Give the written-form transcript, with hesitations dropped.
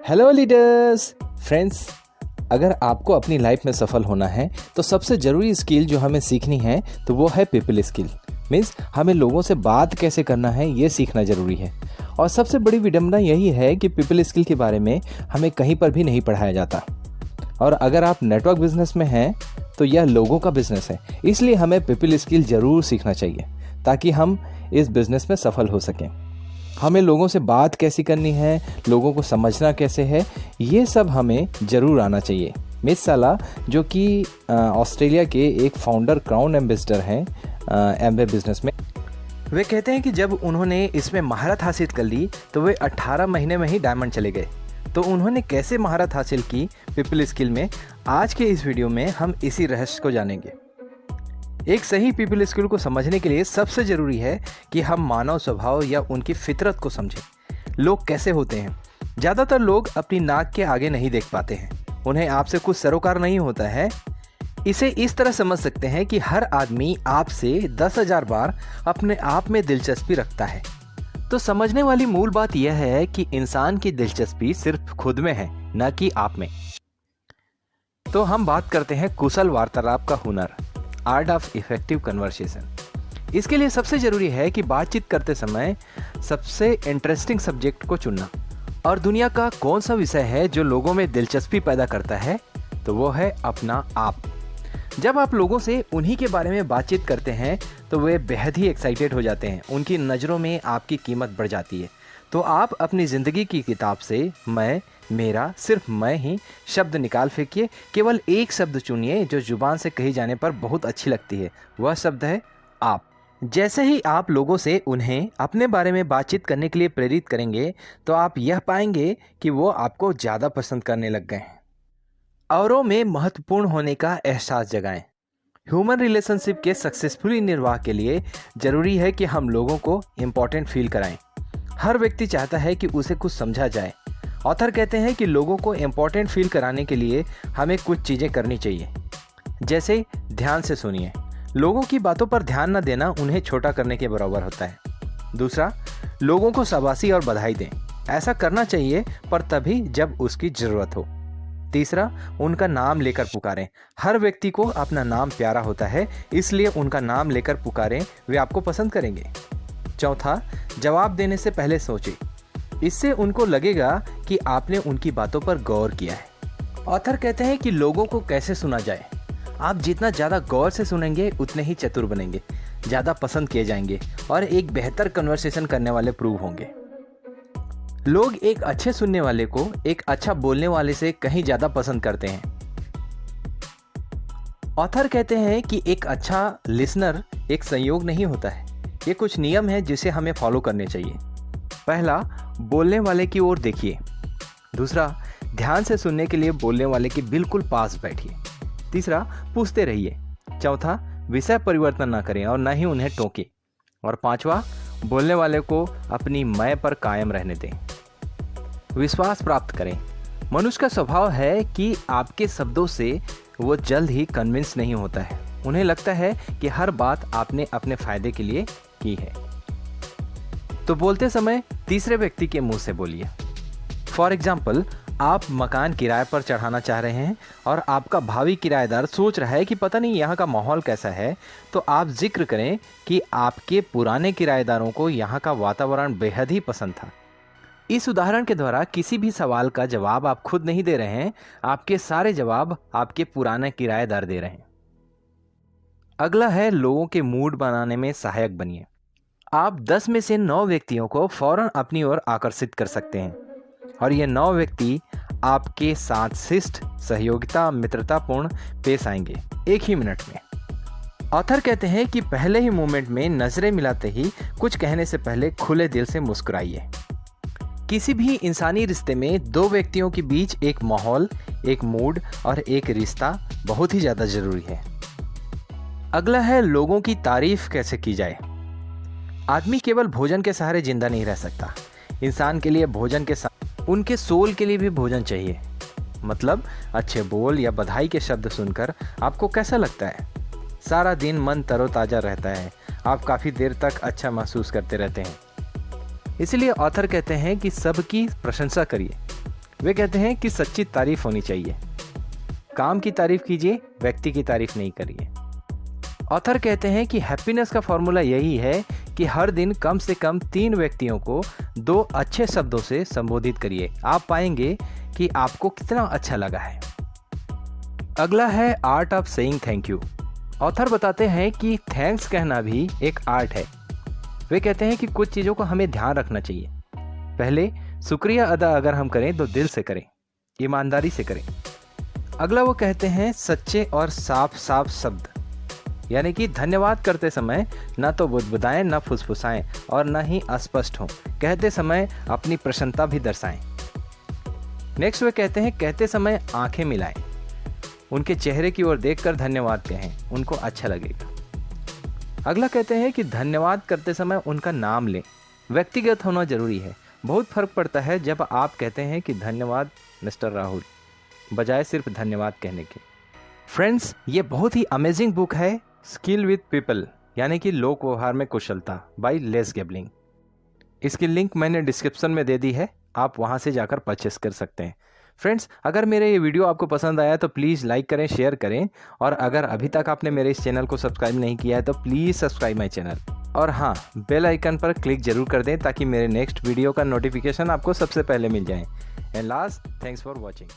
Hello leaders friends, अगर आपको अपनी लाइफ में सफल होना है तो सबसे ज़रूरी स्किल जो हमें सीखनी है तो वो है पीपल स्किल। मीन्स हमें लोगों से बात कैसे करना है ये सीखना ज़रूरी है। और सबसे बड़ी विडंबना यही है कि पीपल स्किल के बारे में हमें कहीं पर भी नहीं पढ़ाया जाता। और अगर आप नेटवर्क बिजनेस में हैं तो यह लोगों का बिजनेस है, इसलिए हमें पीपल स्किल ज़रूर सीखना चाहिए ताकि हम इस बिज़नेस में सफल हो सकें। हमें लोगों से बात कैसी करनी है, लोगों को समझना कैसे है, ये सब हमें ज़रूर आना चाहिए। मिस साला जो कि ऑस्ट्रेलिया के एक फाउंडर क्राउन एम्बेसडर हैं एमवे बिजनेस में, वे कहते हैं कि जब उन्होंने इसमें महारत हासिल कर ली तो वे 18 महीने में ही डायमंड चले गए। तो उन्होंने कैसे महारत हासिल की पीपल स्किल में, आज के इस वीडियो में हम इसी रहस्य को जानेंगे। एक सही पीपल स्किल को समझने के लिए सबसे ज़रूरी है कि हम मानव स्वभाव या उनकी फितरत को समझें। लोग कैसे होते हैं। ज़्यादातर लोग अपनी नाक के आगे नहीं देख पाते हैं, उन्हें आपसे कुछ सरोकार नहीं होता है। इसे इस तरह समझ सकते हैं कि हर आदमी आपसे 10,000 बार अपने आप में दिलचस्पी रखता है। तो समझने वाली मूल बात यह है कि इंसान की दिलचस्पी सिर्फ खुद में है, न कि आप में। तो हम बात करते हैं कुशल वार्तालाप का हुनर, आर्ट ऑफ इफेक्टिव कन्वर्सेशन। इसके लिए सबसे ज़रूरी है कि बातचीत करते समय सबसे इंटरेस्टिंग सब्जेक्ट को चुनना। और दुनिया का कौन सा विषय है जो लोगों में दिलचस्पी पैदा करता है, तो वो है अपना आप। जब आप लोगों से उन्हीं के बारे में बातचीत करते हैं तो वे बेहद ही एक्साइटेड हो जाते हैं, उनकी नज़रों में आपकी कीमत बढ़ जाती है। तो आप अपनी ज़िंदगी की किताब से मैं, मेरा, सिर्फ मैं ही शब्द निकाल फेंकिए। केवल एक शब्द चुनिए जो जुबान से कही जाने पर बहुत अच्छी लगती है, वह शब्द है आप। जैसे ही आप लोगों से उन्हें अपने बारे में बातचीत करने के लिए प्रेरित करेंगे तो आप यह पाएंगे कि वो आपको ज़्यादा पसंद करने लग गए हैं। औरों में महत्वपूर्ण होने का एहसास जगाएं। ह्यूमन रिलेशनशिप के सक्सेसफुली निर्वाह के लिए ज़रूरी है कि हम लोगों को इम्पोर्टेंट फील कराएं। हर व्यक्ति चाहता है कि उसे कुछ समझा जाए। ऑथर कहते हैं कि लोगों को इम्पोर्टेंट फील कराने के लिए हमें कुछ चीज़ें करनी चाहिए। जैसे ध्यान से सुनिए, लोगों की बातों पर ध्यान न देना उन्हें छोटा करने के बराबर होता है। दूसरा, लोगों को शाबाशी और बधाई दें। ऐसा करना चाहिए पर तभी जब उसकी ज़रूरत हो। तीसरा, उनका नाम लेकर पुकारें। हर व्यक्ति को अपना नाम प्यारा होता है, इसलिए उनका नाम लेकर पुकारें, वे आपको पसंद करेंगे। चौथा, जवाब देने से पहले सोचें। इससे उनको लगेगा कि आपने उनकी बातों पर गौर किया है। ऑथर कहते हैं कि लोगों को कैसे सुना जाए। आप जितना ज़्यादा गौर से सुनेंगे उतने ही चतुर बनेंगे, ज़्यादा पसंद किए जाएंगे और एक बेहतर कन्वर्सेशन करने वाले प्रूव होंगे। लोग एक अच्छे सुनने वाले को एक अच्छा बोलने वाले से कहीं ज़्यादा पसंद करते हैं। ऑथर कहते हैं कि एक अच्छा लिसनर एक संयोग नहीं होता है, ये कुछ नियम है जिसे हमें फॉलो करने चाहिए। पहला, बोलने वाले की ओर देखिए। दूसरा, ध्यान से सुनने के लिए बोलने वाले के बिल्कुल पास बैठिए। तीसरा, पूछते रहिए। चौथा, विषय परिवर्तन ना करें और ना ही उन्हें टोकें। और पांचवा, बोलने वाले को अपनी मैं पर कायम रहने दें। विश्वास प्राप्त करें। मनुष्य का स्वभाव है कि आपके शब्दों से वो जल्द ही कन्विंस नहीं होता है। उन्हें लगता है कि हर बात आपने अपने फायदे के लिए की है। तो बोलते समय तीसरे व्यक्ति के मुंह से बोलिए। फॉर एग्जाम्पल, आप मकान किराए पर चढ़ाना चाह रहे हैं और आपका भावी किराएदार सोच रहा है कि पता नहीं यहाँ का माहौल कैसा है, तो आप जिक्र करें कि आपके पुराने किराएदारों को यहाँ का वातावरण बेहद ही पसंद था। इस उदाहरण के द्वारा किसी भी सवाल का जवाब आप खुद नहीं दे रहे हैं, आपके सारे जवाब आपके पुराने किराएदार दे रहे हैं। अगला है लोगों के मूड बनाने में सहायक बनिए। आप 10 में से 9 व्यक्तियों को फौरन अपनी ओर आकर्षित कर सकते हैं और ये 9 व्यक्ति आपके साथ शिष्ट, सहयोगिता, मित्रतापूर्ण पेश आएंगे एक ही मिनट में। ऑथर कहते हैं कि पहले ही मोमेंट में नजरें मिलाते ही कुछ कहने से पहले खुले दिल से मुस्कुराइए। किसी भी इंसानी रिश्ते में दो व्यक्तियों के बीच एक माहौल, एक मूड और एक रिश्ता बहुत ही ज़्यादा ज़रूरी है। अगला है लोगों की तारीफ कैसे की जाए। आदमी केवल भोजन के सहारे जिंदा नहीं रह सकता। इंसान के लिए भोजन के साथ उनके सोल के लिए भी भोजन चाहिए। मतलब अच्छे बोल या बधाई के शब्द सुनकर आपको कैसा लगता है? सारा दिन मन तरोताज़ा रहता है, आप काफ़ी देर तक अच्छा महसूस करते रहते हैं। इसलिए ऑथर कहते हैं कि सबकी प्रशंसा करिए। वे कहते हैं कि सच्ची तारीफ होनी चाहिए। काम की तारीफ कीजिए, व्यक्ति की तारीफ नहीं करिए। ऑथर कहते हैं कि हैप्पीनेस का फॉर्मूला यही है कि हर दिन कम से कम 3 व्यक्तियों को 2 अच्छे शब्दों से संबोधित करिए। आप पाएंगे कि आपको कितना अच्छा लगा है। अगला है art of saying thank you. Author बताते हैं कि थैंक्स कहना भी एक आर्ट है। वे कहते हैं कि कुछ चीज़ों को हमें ध्यान रखना चाहिए। पहले शुक्रिया अदा अगर हम करें तो दिल से करें, ईमानदारी से करें। अगला वो कहते हैं सच्चे और साफ साफ शब्द, यानी कि धन्यवाद करते समय ना तो बुदबुदाएं, ना फुसफुसाएं और ना ही अस्पष्ट हों। कहते समय अपनी प्रसन्नता भी दर्शाएं। नेक्स्ट वे कहते हैं कहते समय आंखें मिलाएं, उनके चेहरे की ओर देखकर धन्यवाद कहें, उनको अच्छा लगेगा। अगला कहते हैं कि धन्यवाद करते समय उनका नाम लें। व्यक्तिगत होना जरूरी है। बहुत फर्क पड़ता है जब आप कहते हैं कि धन्यवाद मिस्टर राहुल, बजाय सिर्फ धन्यवाद कहने के। फ्रेंड्स, ये बहुत ही अमेजिंग बुक है स्किल विद पीपल, यानी कि लोक व्यवहार में कुशलता, बाय लेस गेबलिंग। इसकी लिंक मैंने डिस्क्रिप्शन में दे दी है, आप वहां से जाकर परचेस कर सकते हैं। फ्रेंड्स, अगर मेरे ये वीडियो आपको पसंद आया तो प्लीज़ लाइक करें, शेयर करें, और अगर अभी तक आपने मेरे इस चैनल को सब्सक्राइब नहीं किया है तो प्लीज़ सब्सक्राइब माई चैनल, और हाँ, बेल आइकन पर क्लिक जरूर कर दें ताकि मेरे नेक्स्ट वीडियो का नोटिफिकेशन आपको सबसे पहले मिल जाए। And last, thanks for watching.